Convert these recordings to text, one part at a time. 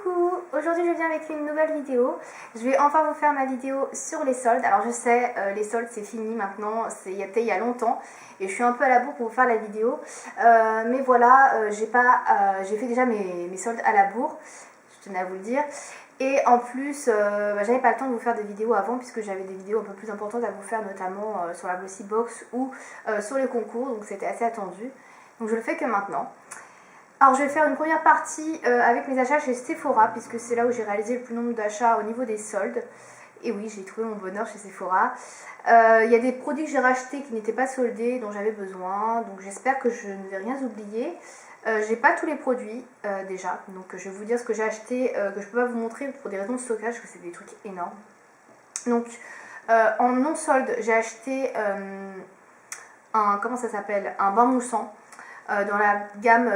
Coucou, aujourd'hui je viens avec une nouvelle vidéo. Je vais enfin vous faire ma vidéo sur les soldes. Alors je sais, les soldes c'est fini maintenant, c'était il y a longtemps et je suis un peu à la bourre pour vous faire la vidéo. Mais voilà, j'ai fait déjà mes soldes à la bourre, je tenais à vous le dire. Et en plus, j'avais pas le temps de vous faire des vidéos avant puisque j'avais des vidéos un peu plus importantes à vous faire, notamment sur la Glossy Box ou sur les concours, donc c'était assez attendu. Donc je le fais que maintenant. Alors je vais faire une première partie avec mes achats chez Sephora, puisque c'est là où j'ai réalisé le plus nombre d'achats au niveau des soldes. Et oui, j'ai trouvé mon bonheur chez Sephora. Il y a des produits que j'ai rachetés qui n'étaient pas soldés, dont j'avais besoin, donc j'espère que je ne vais rien oublier. J'ai pas tous les produits déjà, donc je vais vous dire ce que j'ai acheté, que je peux pas vous montrer pour des raisons de stockage, parce que c'est des trucs énormes. Donc en non solde, j'ai acheté comment ça s'appelle, un bain moussant. Dans la gamme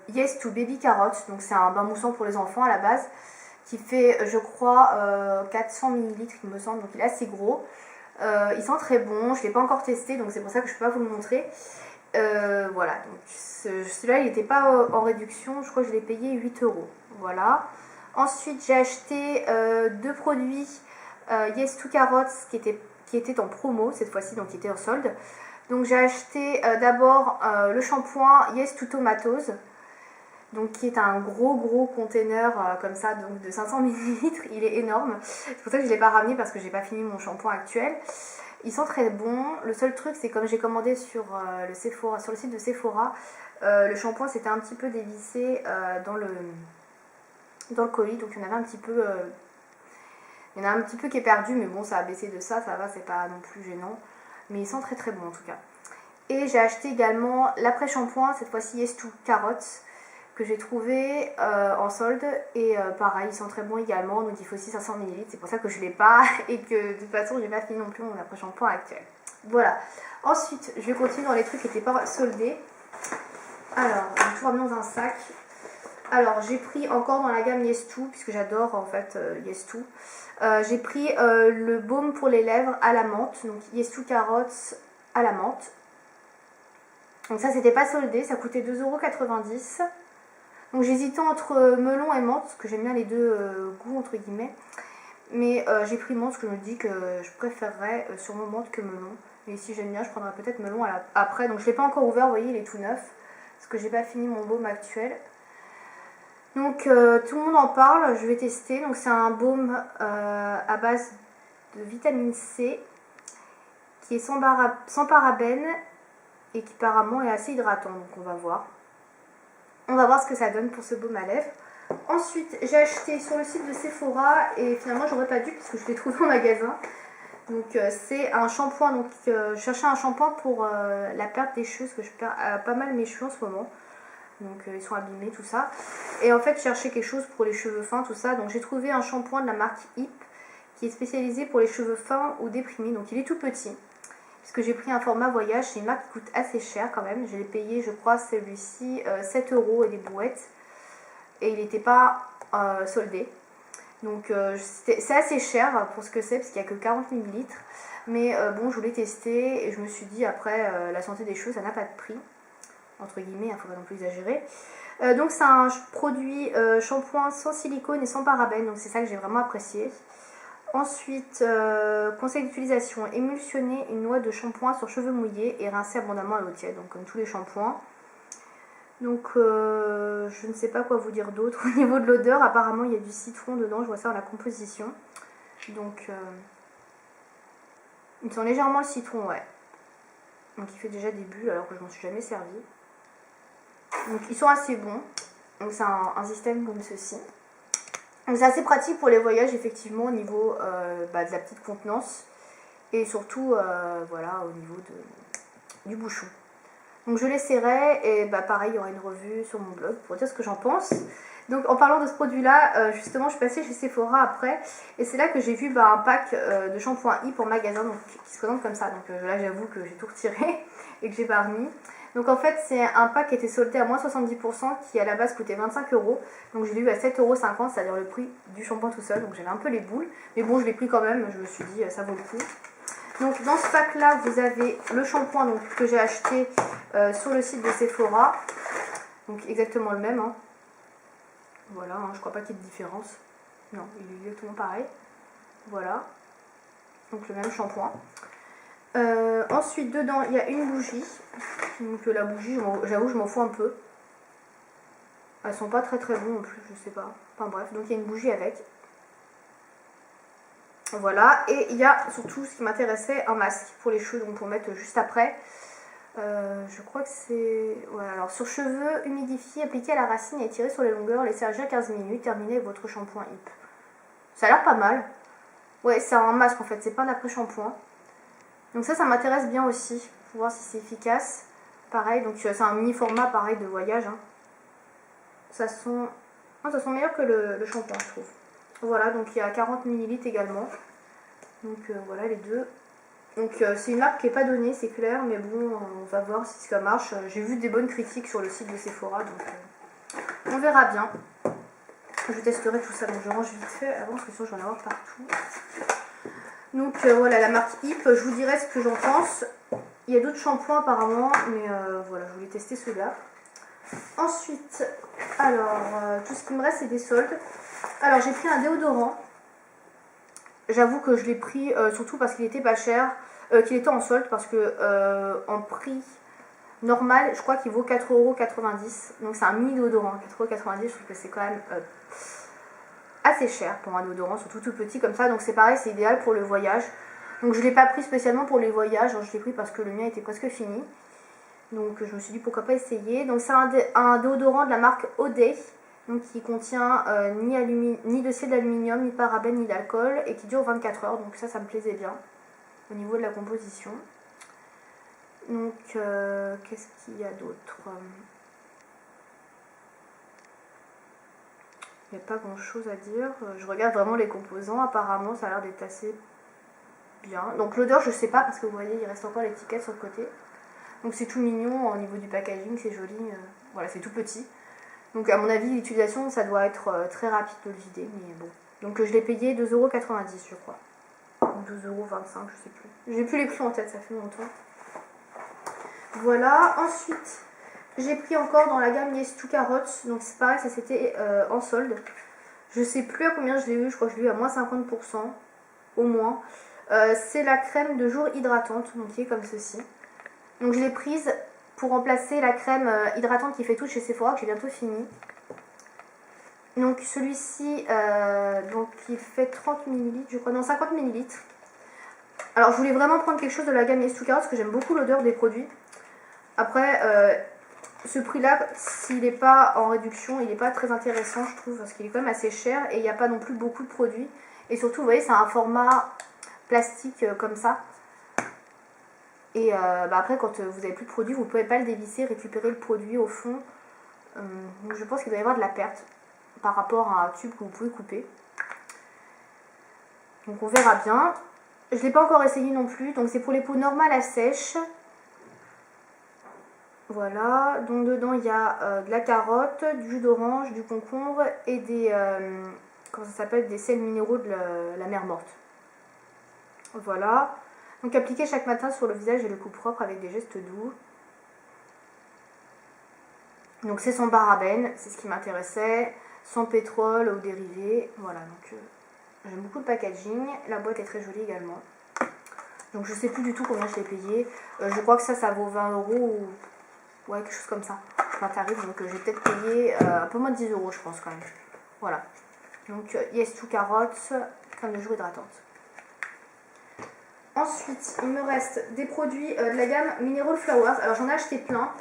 Yes to Baby Carrot, donc c'est un bain moussant pour les enfants à la base, qui fait je crois 400 ml il me semble, donc il est assez gros. Il sent très bon, je ne l'ai pas encore testé, donc c'est pour ça que je ne peux pas vous le montrer. Voilà, donc celui-là il n'était pas en réduction, je crois que je l'ai payé 8 €. Voilà. Ensuite j'ai acheté deux produits Yes to Carrots qui étaient en promo cette fois-ci, donc qui étaient en solde. Donc j'ai acheté d'abord le shampoing Yes to Tomatoes, donc qui est un gros container comme ça, donc de 500 ml, il est énorme. C'est pour ça que je ne l'ai pas ramené parce que j'ai pas fini mon shampoing actuel. Il sent très bon. Le seul truc c'est comme j'ai commandé sur le site de Sephora, le shampoing s'était un petit peu dévissé dans le colis, donc il y en avait un petit peu. Il y en a un petit peu qui est perdu, mais bon ça a baissé de ça va, c'est pas non plus gênant. Mais il sent très bon en tout cas. Et j'ai acheté également l'après-shampoing, cette fois-ci Yes to Carrots, que j'ai trouvé en solde. Et pareil, il sent très bon également, donc il faut aussi 500 ml. C'est pour ça que je ne l'ai pas et que de toute façon, j'ai pas fini non plus mon après-shampoing actuel. Voilà. Ensuite, je vais continuer dans les trucs qui n'étaient pas soldés. Alors, je vais tout ramener dans un sac. Alors, j'ai pris encore dans la gamme Yes to, puisque j'adore en fait Yes to. J'ai pris le baume pour les lèvres à la menthe, donc Yes to Carrots à la menthe. Donc ça c'était pas soldé, ça coûtait 2,90 €. Donc j'hésitais entre melon et menthe, parce que j'aime bien les deux goûts entre guillemets. Mais j'ai pris menthe, parce que je me dis que je préférerais sûrement menthe que melon. Mais si j'aime bien, je prendrai peut-être melon après. Donc je l'ai pas encore ouvert, vous voyez, il est tout neuf. Parce que j'ai pas fini mon baume actuel. Donc tout le monde en parle, je vais tester. Donc c'est un baume à base de vitamine C qui est sans parabènes et qui apparemment est assez hydratant. Donc on va voir. On va voir ce que ça donne pour ce baume à lèvres. Ensuite j'ai acheté sur le site de Sephora et finalement j'aurais pas dû puisque je l'ai trouvé en magasin. Donc c'est un shampoing. Donc je cherchais un shampoing pour la perte des cheveux parce que je perds pas mal mes cheveux en ce moment. Donc ils sont abîmés, tout ça. Et en fait, je cherchais quelque chose pour les cheveux fins, tout ça. Donc j'ai trouvé un shampoing de la marque Hip qui est spécialisé pour les cheveux fins ou déprimés. Donc il est tout petit. Puisque j'ai pris un format voyage. C'est une marque qui coûte assez cher quand même. Je l'ai payé, je crois, celui-ci 7 € et des brouettes. Et il n'était pas soldé. Donc c'est assez cher pour ce que c'est, parce qu'il n'y a que 40 ml. Mais bon, je voulais tester et je me suis dit, après, la santé des cheveux, ça n'a pas de prix. Entre guillemets, il ne faut pas non plus exagérer. Donc c'est un produit shampoing sans silicone et sans parabènes, donc c'est ça que j'ai vraiment apprécié. Ensuite, conseil d'utilisation, émulsionner une noix de shampoing sur cheveux mouillés et rincer abondamment à l'eau tiède, donc comme tous les shampoings. Donc je ne sais pas quoi vous dire d'autre. Au niveau de l'odeur, apparemment il y a du citron dedans, je vois ça dans la composition. Donc il sent légèrement le citron, ouais. Donc il fait déjà des bulles alors que je m'en suis jamais servi. Donc ils sont assez bons. Donc c'est un système comme ceci. Donc c'est assez pratique pour les voyages effectivement au niveau de la petite contenance. Et surtout voilà au niveau du bouchon. Donc je l'essaierai et pareil il y aura une revue sur mon blog pour dire ce que j'en pense. Donc en parlant de ce produit là, justement je suis passée chez Sephora après. Et c'est là que j'ai vu un pack de shampoing Hip en magasin donc, qui se présente comme ça. Donc là j'avoue que j'ai tout retiré et que j'ai pas remis. Donc en fait c'est un pack qui était soldé à moins 70% qui à la base coûtait 25 €. Donc je l'ai eu à 7,50 €, c'est-à-dire le prix du shampoing tout seul. Donc j'avais un peu les boules. Mais bon je l'ai pris quand même, je me suis dit ça vaut le coup. Donc dans ce pack là vous avez le shampoing que j'ai acheté sur le site de Sephora. Donc exactement le même. Hein. Voilà, hein, je crois pas qu'il y ait de différence. Non, il est exactement pareil. Voilà. Donc le même shampoing. Ensuite, dedans, il y a une bougie. Donc la bougie, j'avoue, je m'en fous un peu. Elles sont pas très très bonnes non plus, je sais pas. Enfin bref, donc il y a une bougie avec. Voilà, et il y a surtout ce qui m'intéressait, un masque pour les cheveux, donc pour mettre juste après. Je crois que c'est... Voilà, alors sur cheveux humidifiés, appliqués à la racine et étirés sur les longueurs, laissez agir 15 minutes, terminez votre shampoing HIP. Ça a l'air pas mal. Ouais, c'est un masque en fait, c'est pas un après-shampoing. Donc ça m'intéresse bien aussi, pour voir si c'est efficace. Pareil, donc c'est un mini format pareil de voyage. Hein. Ça sent meilleur que le shampoing, je trouve. Voilà, donc il y a 40 ml également. Donc voilà les deux. Donc c'est une marque qui n'est pas donnée, c'est clair, mais bon, on va voir si ça marche. J'ai vu des bonnes critiques sur le site de Sephora, donc on verra bien. Je testerai tout ça, donc je range vite fait avant, parce que sinon je vais en avoir partout. Donc voilà, la marque HIP, je vous dirai ce que j'en pense. Il y a d'autres shampoings apparemment, mais voilà, je voulais tester ceux-là. Ensuite, alors, tout ce qui me reste, c'est des soldes. Alors, j'ai pris un déodorant. J'avoue que je l'ai pris surtout parce qu'il était pas cher, qu'il était en solde, parce que en prix normal, je crois qu'il vaut 4,90 €. Donc c'est un mini déodorant, 4,90 €, je trouve que c'est quand même assez cher pour un déodorant, surtout tout petit comme ça. Donc c'est pareil, c'est idéal pour le voyage. Donc je ne l'ai pas pris spécialement pour les voyages, je l'ai pris parce que le mien était presque fini. Donc je me suis dit pourquoi pas essayer. Donc c'est un déodorant de la marque O'Day. Donc qui contient ni dossier d'aluminium, ni parabènes, ni d'alcool, et qui dure 24 heures, donc ça me plaisait bien au niveau de la composition. Donc qu'est-ce qu'il y a d'autre? Il n'y a pas grand chose à dire. Je regarde vraiment les composants, apparemment ça a l'air d'être assez bien. Donc l'odeur je sais pas, parce que vous voyez il reste encore l'étiquette sur le côté. Donc c'est tout mignon au niveau du packaging, c'est joli, voilà, c'est tout petit. Donc à mon avis l'utilisation ça doit être très rapide de le vider, mais bon. Donc je l'ai payé 2,90 € je crois. Ou 2,25 €, je sais plus. J'ai plus les prix en tête, ça fait longtemps. Voilà, ensuite j'ai pris encore dans la gamme Yes to Carrots, donc c'est pareil, ça c'était en solde. Je sais plus à combien je l'ai eu, je crois que je l'ai eu à moins 50% au moins. C'est la crème de jour hydratante, donc qui est comme ceci. Donc je l'ai prise pour remplacer la crème hydratante qui fait tout chez Sephora, que j'ai bientôt fini. Donc celui-ci, donc il fait 30 ml, je crois, non 50 ml. Alors je voulais vraiment prendre quelque chose de la gamme Yes to Carrots, parce que j'aime beaucoup l'odeur des produits. Après, ce prix-là, s'il n'est pas en réduction, il n'est pas très intéressant, je trouve, parce qu'il est quand même assez cher et il n'y a pas non plus beaucoup de produits. Et surtout, vous voyez, c'est un format plastique comme ça. Et après, quand vous n'avez plus de produit, vous ne pouvez pas le dévisser, récupérer le produit au fond. Donc je pense qu'il doit y avoir de la perte par rapport à un tube que vous pouvez couper. Donc on verra bien. Je ne l'ai pas encore essayé non plus. Donc c'est pour les peaux normales à sèche. Voilà. Donc dedans il y a de la carotte, du jus d'orange, du concombre et des comment ça s'appelle, des sels minéraux de la mer morte. Voilà. Donc appliquer chaque matin sur le visage et le cou propre avec des gestes doux. Donc c'est sans parabènes, c'est ce qui m'intéressait, sans pétrole ou dérivés. Voilà, donc j'aime beaucoup le packaging. La boîte est très jolie également. Donc je sais plus du tout combien je l'ai payé. Je crois que ça vaut 20 € ou ouais, quelque chose comme ça. C'est un tarif, donc j'ai peut-être payé un peu moins de 10 € je pense quand même. Voilà. Donc Yes to Carrots, crème de jour hydratante. Ensuite, il me reste des produits de la gamme Mineral Flowers. Alors j'en ai acheté plein.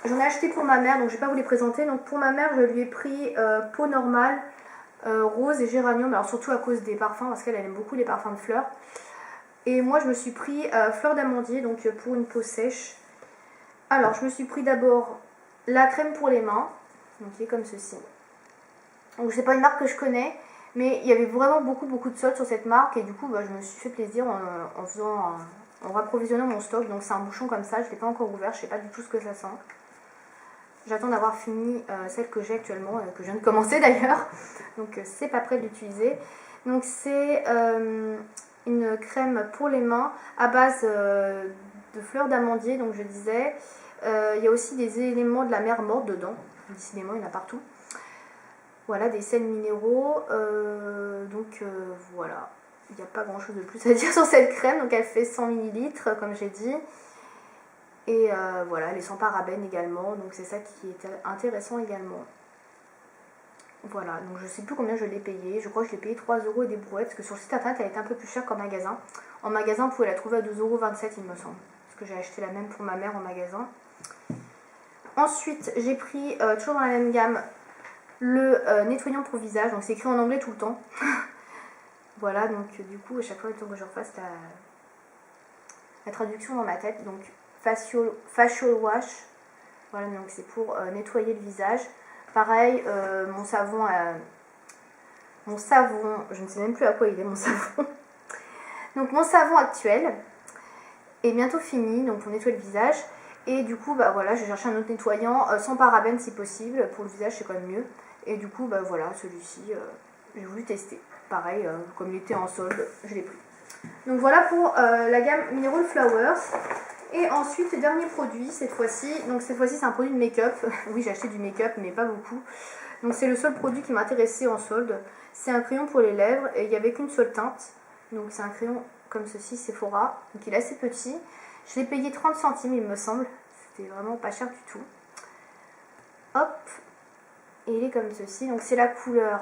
J'en ai acheté pour ma mère, donc je ne vais pas vous les présenter. Donc pour ma mère, je lui ai pris peau normale, rose et géranium. Alors surtout à cause des parfums, parce qu'elle aime beaucoup les parfums de fleurs. Et moi, je me suis pris fleur d'amandier, donc pour une peau sèche. Alors, je me suis pris d'abord la crème pour les mains, donc qui est comme ceci. Donc c'est pas une marque que je connais. Mais il y avait vraiment beaucoup de soldes sur cette marque et du coup je me suis fait plaisir en rapprovisionnant mon stock. Donc c'est un bouchon comme ça, je ne l'ai pas encore ouvert, je ne sais pas du tout ce que ça sent. J'attends d'avoir fini celle que j'ai actuellement, que je viens de commencer d'ailleurs. Donc c'est pas prêt de l'utiliser. Donc c'est une crème pour les mains à base de fleurs d'amandier, donc je disais. Il y a aussi des éléments de la mer morte dedans, décidément il y en a partout. Voilà, des sels minéraux. Voilà, il n'y a pas grand chose de plus à dire sur cette crème. Donc elle fait 100 ml comme j'ai dit. Et voilà, elle est sans parabènes également. Donc c'est ça qui est intéressant également. Voilà, donc je sais plus combien je l'ai payé. Je crois que je l'ai payé 3 € et des brouettes. Parce que sur le site internet, elle était un peu plus chère qu'en magasin. En magasin, vous pouvez la trouver à 2,27 € il me semble. Parce que j'ai acheté la même pour ma mère en magasin. Ensuite, j'ai pris, toujours dans la même gamme, le nettoyant pour visage. Donc c'est écrit en anglais tout le temps. Voilà, donc du coup, à chaque fois, il faut que je refasse la traduction dans ma tête. Donc facial wash. Voilà, donc c'est pour nettoyer le visage. Pareil, mon savon, je ne sais même plus à quoi il est mon savon. Donc mon savon actuel est bientôt fini, donc pour nettoyer le visage. Et du coup, bah voilà, j'ai cherché un autre nettoyant sans parabènes si possible. Pour le visage, c'est quand même mieux. Et du coup, bah voilà, celui-ci, j'ai voulu tester. Pareil, comme il était en solde, je l'ai pris. Donc voilà pour la gamme Mineral Flowers. Et ensuite, dernier produit cette fois-ci. Donc cette fois-ci, c'est un produit de make-up. Oui, j'ai acheté du make-up, mais pas beaucoup. Donc c'est le seul produit qui m'intéressait en solde. C'est un crayon pour les lèvres et il n'y avait qu'une seule teinte. Donc c'est un crayon comme ceci, Sephora. Donc il est assez petit. Je l'ai payé 30 centimes, il me semble. C'était vraiment pas cher du tout. Hop. Et il est comme ceci. Donc c'est la couleur.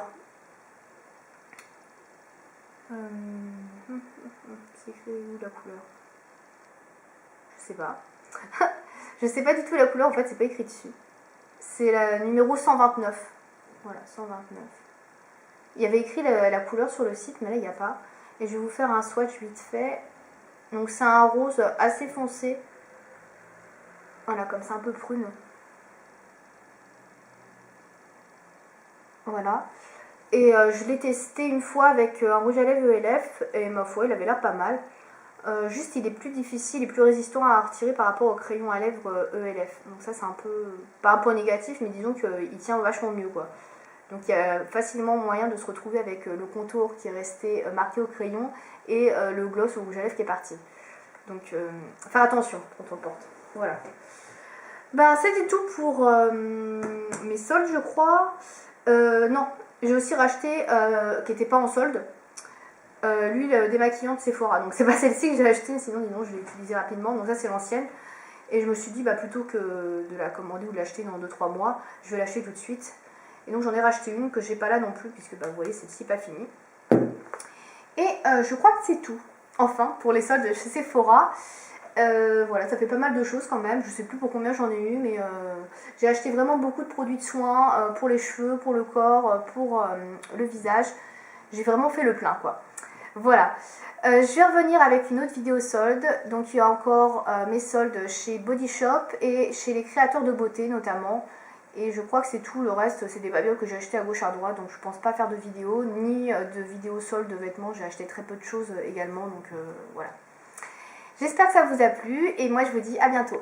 C'est écrit où la couleur? Je sais pas. Je sais pas du tout la couleur, en fait, c'est pas écrit dessus. C'est la numéro 129. Voilà, 129. Il y avait écrit la couleur sur le site, mais là, il n'y a pas. Et je vais vous faire un swatch vite fait. Donc, c'est un rose assez foncé. Voilà, comme ça, un peu prune. Voilà. Et je l'ai testé une fois avec un rouge à lèvres ELF. Et ma foi, il avait l'air pas mal. Juste il est plus difficile et plus résistant à retirer par rapport au crayon à lèvres ELF. Donc ça c'est un peu, pas un point négatif, mais disons qu'il tient vachement mieux quoi. Donc il y a facilement moyen de se retrouver avec le contour qui est resté marqué au crayon et le gloss au rouge à lèvres qui est parti. Donc faire attention quand on porte. Voilà. Ben c'était tout pour mes soldes je crois. Non, j'ai aussi racheté qui n'était pas en solde. L'huile démaquillante Sephora, donc c'est pas celle-ci que j'ai achetée, sinon je l'ai utilisée rapidement, donc ça c'est l'ancienne. Et je me suis dit, bah, plutôt que de la commander ou de l'acheter dans 2-3 mois, je vais l'acheter tout de suite. Et donc j'en ai racheté une que j'ai pas là non plus, puisque bah, vous voyez, celle-ci pas finie. Et je crois que c'est tout, enfin, pour les soldes chez Sephora. Voilà, ça fait pas mal de choses quand même, je sais plus pour combien j'en ai eu, mais j'ai acheté vraiment beaucoup de produits de soins pour les cheveux, pour le corps, pour le visage. J'ai vraiment fait le plein quoi. Voilà, je vais revenir avec une autre vidéo solde. Donc il y a encore mes soldes chez Body Shop et chez les créateurs de beauté notamment. Et je crois que c'est tout, le reste c'est des babioles que j'ai acheté à gauche à droite. Donc je pense pas faire de vidéo, ni de vidéo solde de vêtements. J'ai acheté très peu de choses également, donc voilà. J'espère que ça vous a plu et moi je vous dis à bientôt.